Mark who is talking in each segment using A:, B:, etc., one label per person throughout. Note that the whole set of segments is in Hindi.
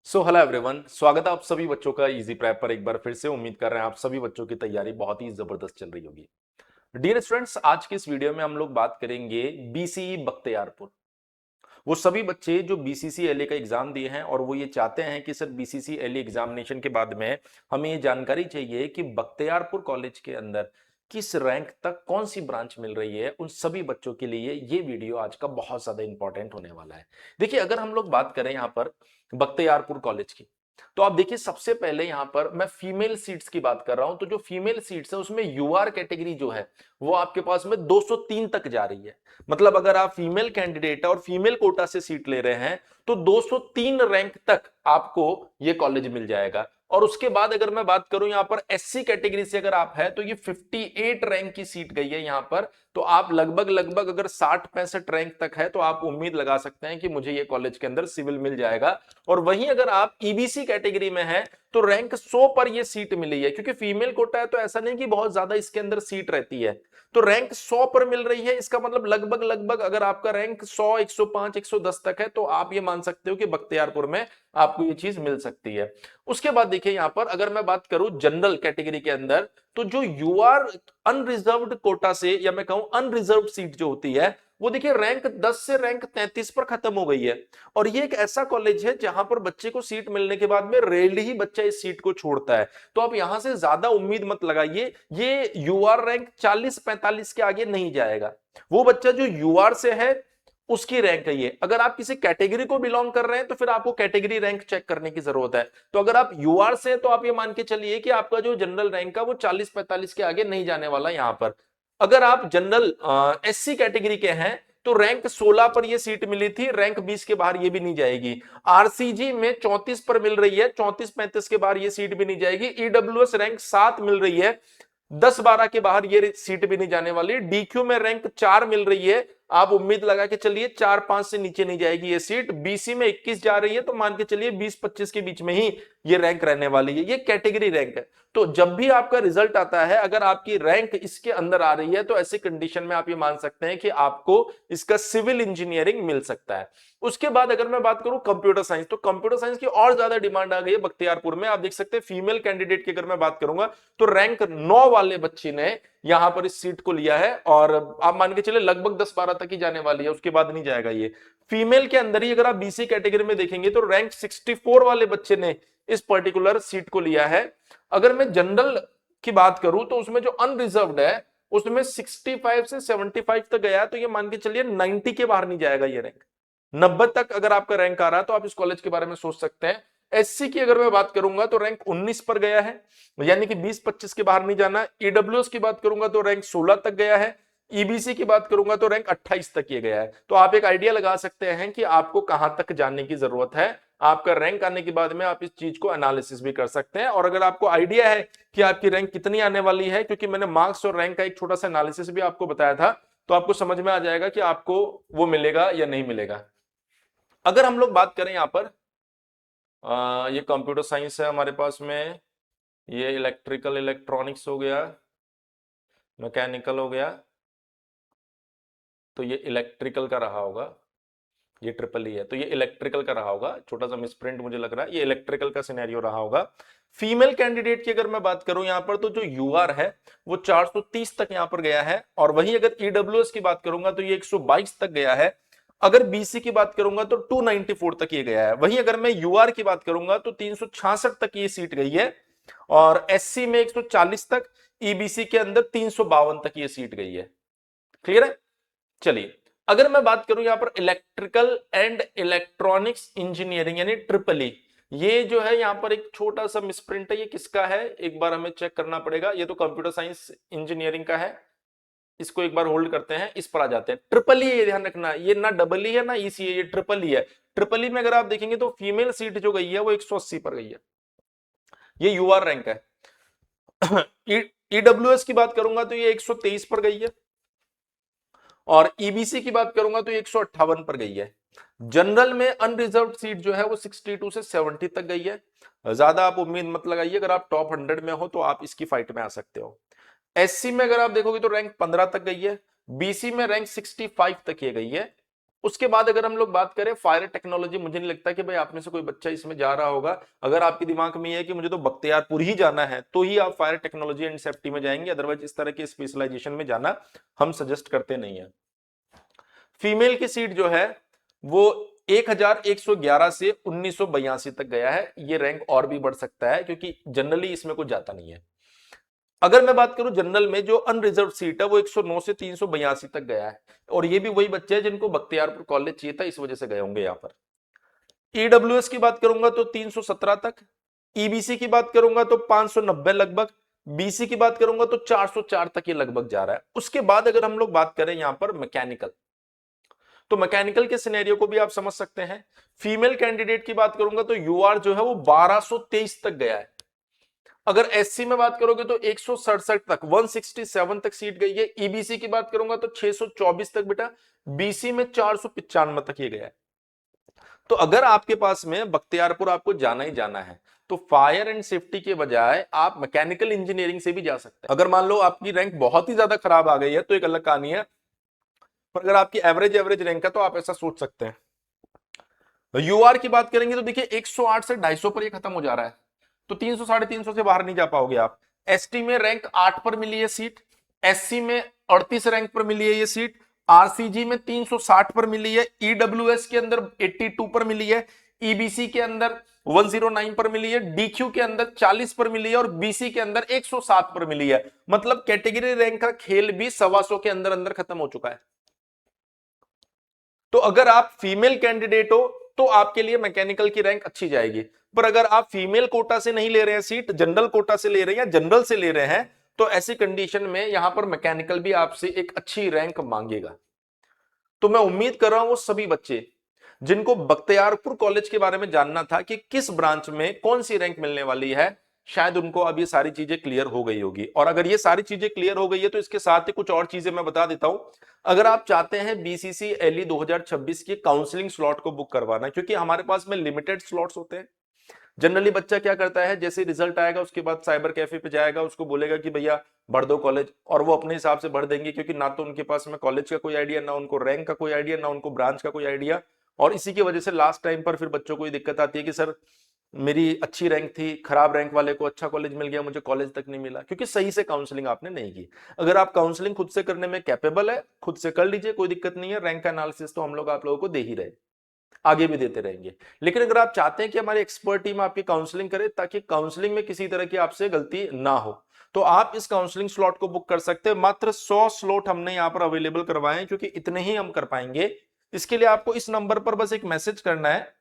A: हेलो एवरीवन, स्वागत है आप सभी बच्चों का इजी प्रेप पर। एक बार फिर से उम्मीद कर रहे हैं आप सभी बच्चों की तैयारी बहुत ही जबरदस्त चल रही होगी। डियर स्टूडेंट्स, आज की इस वीडियो में हम लोग बात करेंगे बीसीई बख्तियारपुर। वो सभी बच्चे जो बीसीसीएलए का एग्जाम दिए हैं और वो ये चाहते हैं कि सर बीसीसीएलए एग्जामिनेशन के बाद में हमें ये जानकारी चाहिए कि बख्तियारपुर कॉलेज के अंदर किस रैंक तक कौन सी ब्रांच मिल रही है। उन सभी बच्चों के लिए ये वीडियो आज का बहुत ज्यादा इंपॉर्टेंट होने वाला है। देखिए, अगर हम लोग बात करें यहाँ पर बख्तियारपुर कॉलेज की, तो आप देखिए सबसे पहले यहां पर मैं फीमेल सीट्स की बात कर रहा हूं। तो जो फीमेल सीट्स है उसमें यूआर कैटेगरी जो है वो आपके पास में 203 तक जा रही है। मतलब अगर आप फीमेल कैंडिडेट और फीमेल कोटा से सीट ले रहे हैं तो 203 रैंक तक आपको ये कॉलेज मिल जाएगा। और उसके बाद अगर मैं बात करूं यहां पर एससी कैटेगरी से अगर आप है तो ये 58 रैंक की सीट गई है यहां पर। तो आप लगभग लगभग अगर 60-65 रैंक तक है तो आप उम्मीद लगा सकते हैं कि मुझे ये कॉलेज के अंदर सिविल मिल जाएगा। और वहीं अगर आप ईबीसी कैटेगरी में हैं तो रैंक 100 पर ये सीट मिली है, क्योंकि फीमेल कोटा है तो ऐसा नहीं कि बहुत ज्यादा इसके अंदर सीट रहती है। तो रैंक 100 पर मिल रही है, इसका मतलब लगभग लगभग अगर आपका रैंक 100, 105, 110 तक है तो आप ये मान सकते हो कि बख्तियारपुर में आपको ये चीज मिल सकती है। उसके बाद देखिए यहां पर अगर मैं बात करूं जनरल कैटेगरी के अंदर, तो जो यूआर अनरिजर्व्ड कोटा से या मैं कहूं अनरिजर्व्ड सीट जो होती है वो देखिए रैंक 10 से रैंक 33 पर खत्म हो गई है। और ये एक ऐसा कॉलेज है जहां पर बच्चे को सीट मिलने के बाद में रेयरली ही बच्चा इस सीट को छोड़ता है। तो आप यहां से ज्यादा उम्मीद मत लगाइए, ये यूआर रैंक 40-45 के आगे नहीं जाएगा। वो बच्चा जो यूआर से है उसकी रैंक है ये। अगर आप किसी कैटेगरी को बिलोंग कर रहे हैं तो फिर आपको कैटेगरी रैंक चेक करने की जरूरत है। तो अगर आप यूआर से तो आप ये मान के चलिए कि आपका जो जनरल रैंक है वो 40-45 के आगे नहीं जाने वाला यहां पर। अगर आप जनरल एससी कैटेगरी के हैं तो रैंक 16 पर यह सीट मिली थी, रैंक 20 के बाहर ये भी नहीं जाएगी। आरसीजी में 34 पर मिल रही है, 34-35 के बाहर ये सीट भी नहीं जाएगी। ईडब्ल्यूएस रैंक 7 मिल रही है, 10-12 के बाहर ये सीट भी नहीं जाने वाली। डीक्यू में रैंक 4 मिल रही है, आप उम्मीद लगा के चलिए 4-5 से नीचे नहीं जाएगी ये सीट। बीसी में 21 जा रही है तो मान के चलिए 20-25 के बीच में ही ये रैंक रहने वाली है। ये कैटेगरी रैंक है। तो जब भी आपका रिजल्ट आता है अगर आपकी रैंक इसके अंदर आ रही है तो ऐसी कंडीशन में आप ये मान सकते हैं कि आपको इसका सिविल इंजीनियरिंग मिल सकता है। उसके बाद अगर मैं बात करूं कंप्यूटर साइंस, तो कंप्यूटर साइंस की और ज्यादा डिमांड आ गई है बख्तियारपुर में। आप देख सकते हैं फीमेल कैंडिडेट की अगर मैं बात करूंगा तो रैंक 9 वाले बच्चे ने यहां पर इस सीट को लिया है। और आप मान के चले लगभग 10-12 तक ही जाने वाली है, उसके बाद नहीं जाएगा ये। फीमेल के अंदर ही अगर आप बीसी कैटेगरी में देखेंगे तो रैंक 64 वाले बच्चे ने इस पर्टिकुलर सीट को लिया है। अगर मैं जनरल की बात करूं तो उसमें जो अनरिजर्व्ड है उसमें 65 से 75 तक गया है, तो ये मान के चलिए 90 के बाहर नहीं जाएगा ये रैंक। 90 तक अगर आपका रैंक आ रहा है तो आप इस कॉलेज के बारे में सोच सकते हैं। एससी की अगर मैं बात करूंगा तो रैंक 19 पर गया है, यानी कि 20-25 के बाहर नहीं जाना। ईडब्ल्यूएस की बात करूंगा तो रैंक 16 तक गया है। ईबीसी की बात करूंगा तो रैंक 28 तक ये गया है। तो आप एक आइडिया लगा सकते हैं कि आपको कहां तक जाने की जरूरत है। आपका रैंक आने के बाद में आप इस चीज को एनालिसिस भी कर सकते हैं। और अगर आपको आइडिया है कि आपकी रैंक कितनी आने वाली है, क्योंकि मैंने मार्क्स और रैंक का एक छोटा सा एनालिसिस भी आपको बताया था, तो आपको समझ में आ जाएगा कि आपको वो मिलेगा या नहीं मिलेगा। अगर हम लोग बात करें यहाँ पर ये कंप्यूटर साइंस है हमारे पास में, ये इलेक्ट्रिकल इलेक्ट्रॉनिक्स हो गया, मैकेनिकल हो गया, तो ये इलेक्ट्रिकल का रहा होगा। ये ट्रिपल ई है तो ये इलेक्ट्रिकल का रहा होगा, छोटा सा मिसप्रिंट मुझे लग रहा है, ये इलेक्ट्रिकल का सिनेरियो रहा होगा। फीमेल कैंडिडेट की अगर मैं बात करूं यहां पर तो जो यूआर है वो 430 तक यहां पर गया है। और वहीं अगर ईडब्ल्यूएस की बात करूंगा तो ये 122 तक गया है। अगर बीसी की बात करूंगा तो 294 तक ये गया है। वहीं अगर मैं यूआर की बात करूंगा तो 366 तक ये सीट गई है। और एससी में 140 तक, ईबीसी के अंदर 352 तक ये सीट गई है। क्लियर है? चलिए, अगर मैं बात करूं यहां पर इलेक्ट्रिकल एंड इलेक्ट्रॉनिक्स इंजीनियरिंग यानी ट्रिपल ई, ये जो है यहां पर एक छोटा सा मिसप्रिंट है। ये किसका है एक बार हमें चेक करना पड़ेगा। ये तो कंप्यूटर साइंस इंजीनियरिंग का है, इसको एक बार होल्ड करते हैं, इस पर आ जाते हैं। ट्रिपल ई, ये ध्यान रखना, ये ना डबल ई है ना ईसी है, ये ट्रिपल ई है। ट्रिपल ई में अगर आप देखेंगे तो फीमेल सीट जो गई है वो 180 पर गई है, ये यूआर रैंक है। ईडब्ल्यूएस की बात करूंगा तो ये 123 पर गई है। और ईबीसी की बात करूंगा तो 158 पर गई है। जनरल में अनरिजर्व्ड सीट जो है वो 62 से 70 तक गई है। ज्यादा आप उम्मीद मत लगाइए, अगर आप टॉप 100 में हो तो आप इसकी फाइट में आ सकते हो। एससी में अगर आप देखोगे तो रैंक 15 तक गई है। बीसी में रैंक 65 तक ये गई है। उसके बाद अगर हम लोग बात करें फायर टेक्नोलॉजी, मुझे नहीं लगता कि भाई आप में से कोई बच्चा इसमें जा रहा होगा। अगर आपके दिमाग में ये है कि मुझे तो बख्तियारपुर ही जाना है तो ही आप फायर टेक्नोलॉजी एंड सेफ्टी में जाएंगे, अदरवाइज इस तरह के स्पेशलाइजेशन में जाना हम सजेस्ट करते नहीं है। फीमेल की सीट जो है वो 1111 से 1982 तक गया है। ये रैंक और भी बढ़ सकता है क्योंकि जनरली इसमें कुछ जाता नहीं है। अगर मैं बात करूं जनरल में जो अनरिजर्व सीट है वो 109 से 382 तक गया है, और ये भी वही बच्चे हैं जिनको बख्तियारपुर कॉलेज चाहिए था, इस वजह से गए होंगे यहां पर। ईडब्ल्यूएस की बात करूंगा तो 317 तक, ईबीसी की बात करूंगा तो 590 लगभग, बीसी की बात करूंगा तो 404 तक ये लगभग जा रहा है। उसके बाद अगर हम लोग बात करें यहां पर मैकेनिकल, तो मैकेनिकल के सिनेरियो को भी आप समझ सकते हैं। फीमेल कैंडिडेट की बात करूंगा तो यूआर जो है वो 1223 तक गया है। अगर एससी में बात करोगे तो 167 तक, 167 तक सीट गई है। ईबीसी की बात करूंगा तो 624 तक बेटा, बीसी में 495 तक ये गया है। तो अगर आपके पास में बख्तियारपुर आपको जाना ही जाना है तो फायर एंड सेफ्टी के बजाय आप मैकेनिकल इंजीनियरिंग से भी जा सकते हैं। अगर मान लो आपकी रैंक बहुत ही ज्यादा खराब आ गई है तो एक अलग कहानी है, पर अगर आपकी एवरेज रैंक है तो आप ऐसा सोच सकते हैं। यूआर की बात करेंगे तो देखिए 108 से 250 पर ये खत्म हो जा रहा है, तो 300 350 से बाहर नहीं जा पाओगे आप। एसटी में रैंक 8 पर मिली है सीट, एससी में 38 रैंक पर मिली है ये सीट, आरसीजी में 360 पर मिली है, ईडब्ल्यूएस के अंदर 82 पर मिली है, ईबीसी के अंदर 109 पर मिली है, डीक्यू के अंदर 40 पर मिली है और बीसी के अंदर 107 पर मिली है। मतलब कैटेगरी रैंक का खेल भी 125 के अंदर अंदर खत्म हो चुका है। तो अगर आप फीमेल कैंडिडेट हो तो आपके लिए मैकेनिकल की रैंक अच्छी जाएगी, पर अगर आप फीमेल कोटा से नहीं ले रहे हैं सीट, जनरल कोटा से ले रहे हैं या जनरल से ले रहे हैं, तो ऐसी कंडीशन में यहां पर मैकेनिकल भी आपसे एक अच्छी रैंक मांगेगा। तो मैं उम्मीद कर रहा हूं वो सभी बच्चे जिनको बख्तियारपुर कॉलेज के बारे में जानना था कि किस ब्रांच में कौन सी रैंक मिलने वाली है, शायद उनको अब ये सारी चीजें क्लियर हो गई होगी। और अगर ये सारी चीजें क्लियर हो गई है तो इसके साथ ही कुछ और चीजें मैं बता देता हूं। अगर आप चाहते हैं बीसीसी एलई 2026 की काउंसलिंग स्लॉट को बुक करवाना, क्योंकि हमारे पास में लिमिटेड स्लॉट्स होते हैं। जनरली बच्चा क्या करता है, जैसे रिजल्ट आएगा उसके बाद साइबर कैफे पे जाएगा, उसको बोलेगा कि भैया भर दो कॉलेज, और वो अपने हिसाब से भर देंगे, क्योंकि ना तो उनके पास में कॉलेज का कोई आइडिया, ना उनको रैंक का कोई आइडिया, ना उनको ब्रांच का कोई आइडिया। और इसी की वजह से लास्ट टाइम पर फिर बच्चों को ये दिक्कत आती है कि सर मेरी अच्छी रैंक थी, खराब रैंक वाले को अच्छा कॉलेज मिल गया, मुझे कॉलेज तक नहीं मिला, क्योंकि सही से काउंसलिंग आपने नहीं की। अगर आप काउंसलिंग खुद से करने में कैपेबल है, खुद से कर लीजिए, कोई दिक्कत नहीं है। रैंक का एनालिसिस तो हम लोग आप लोगों को दे ही रहे, आगे भी देते रहेंगे। लेकिन अगर आप चाहते हैं कि हमारी एक्सपर्ट टीम आपकी काउंसलिंग करे ताकि काउंसलिंग में किसी तरह की आपसे गलती ना हो, तो आप इस काउंसलिंग स्लॉट को बुक कर सकते हैं। मात्र 100 स्लॉट हमने यहां पर अवेलेबल करवाए हैं, क्योंकि इतने ही हम कर पाएंगे। इसके लिए आपको इस नंबर पर बस एक मैसेज करना है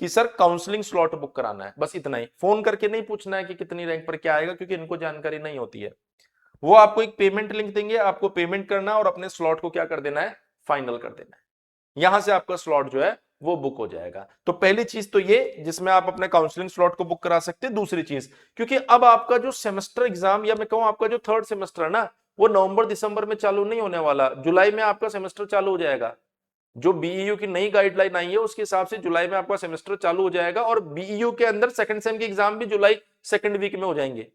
A: कि सर काउंसलिंग स्लॉट बुक कराना है, बस इतना ही। फोन करके नहीं पूछना है कि कितनी रैंक पर क्या आएगा, क्योंकि इनको जानकारी नहीं होती है। वो आपको एक पेमेंट लिंक देंगे, आपको पेमेंट करना है और अपने स्लॉट को क्या कर देना है, फाइनल कर देना है। यहां से आपका स्लॉट जो है वो बुक हो जाएगा। तो पहली चीज तो ये जिसमें आप अपने काउंसलिंग स्लॉट को बुक करा सकते हैं। दूसरी चीज, क्योंकि अब आपका जो सेमेस्टर एग्जाम, या मैं कहूं आपका जो थर्ड सेमेस्टर है ना, वो नवंबर दिसंबर में चालू नहीं होने वाला, जुलाई में आपका सेमेस्टर चालू हो जाएगा। जो बीईयू की नई गाइडलाइन आई है उसके हिसाब से जुलाई में आपका सेमेस्टर चालू हो जाएगा, और बीईयू के अंदर सेकंड सेम के एग्जाम भी जुलाई सेकंड वीक में हो जाएंगे।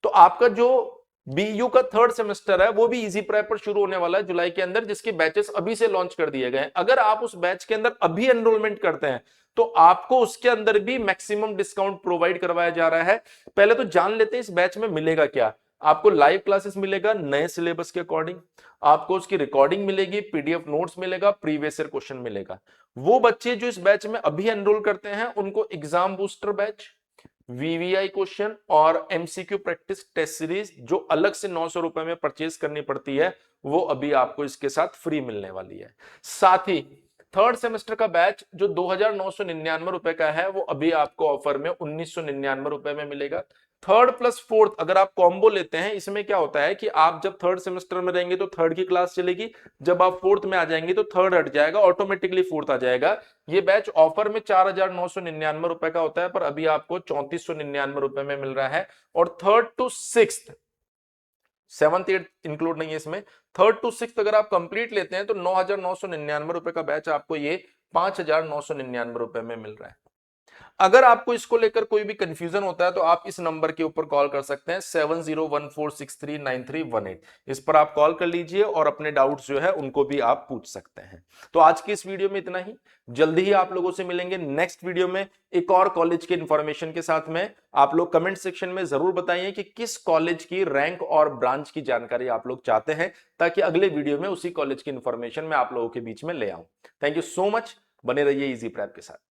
A: तो आपका जो बीयू का थर्ड सेमेस्टर है वो भी इजी प्रेप पर शुरू होने वाला है जुलाई के अंदर, जिसके बैचेस अभी से लॉन्च कर दिए गए हैं। अगर आप उस बैच के अंदर अभी एनरोलमेंट करते हैं तो आपको उसके अंदर भी मैक्सिमम डिस्काउंट प्रोवाइड करवाया जा रहा है। पहले तो जान लेते हैं इस बैच में मिलेगा क्या। आपको लाइव क्लासेस मिलेगा नए सिलेबस के अकॉर्डिंग, आपको उसकी रिकॉर्डिंग मिलेगी, पीडीएफ नोट्स मिलेगा, प्रीवियस ईयर क्वेश्चन मिलेगा। वो बच्चे जो इस बैच में अभी एनरोल करते हैं उनको exam booster batch, VVI question और एमसीक्यू प्रैक्टिस टेस्ट सीरीज जो अलग से 900 रुपए में परचेज करनी पड़ती है, वो अभी आपको इसके साथ फ्री मिलने वाली है। साथ ही थर्ड सेमेस्टर का बैच जो 2999 रुपए का है, वो अभी आपको ऑफर में 1999 रुपए में मिलेगा। थर्ड प्लस फोर्थ अगर आप कॉम्बो लेते हैं, इसमें क्या होता है कि आप जब थर्ड सेमेस्टर में रहेंगे तो थर्ड की क्लास चलेगी, जब आप फोर्थ में आ जाएंगे तो थर्ड हट जाएगा, ऑटोमेटिकली फोर्थ आ जाएगा। ये बैच ऑफर में 4999 रुपए का होता है, पर अभी आपको 3499 रुपए में मिल रहा है। और third to six, seventh eight include नहीं है इसमें, थर्ड टू सिक्स अगर आप कंप्लीट लेते हैं तो 9999 रुपए का बैच आपको ये 5999 रुपए में मिल रहा है। अगर आपको इसको लेकर कोई भी कंफ्यूजन होता है तो आप इस नंबर के ऊपर कॉल कर सकते हैं 7014639318। इस पर आप कॉल कर लीजिए और अपने डाउट्स जो है उनको भी आप पूछ सकते हैं। तो आज की इस वीडियो में इतना ही। जल्दी ही आप लोगों से मिलेंगे नेक्स्ट वीडियो में एक और कॉलेज के इंफॉर्मेशन के साथ में। आप लोग कमेंट सेक्शन में जरूर बताइए कि किस कॉलेज की रैंक और ब्रांच की जानकारी आप लोग चाहते हैं, ताकि अगले वीडियो में उसी कॉलेज की इंफॉर्मेशन मैं आप लोगों के बीच में ले आऊं। Thank you so much. बने रहिए इजी प्रेप के साथ।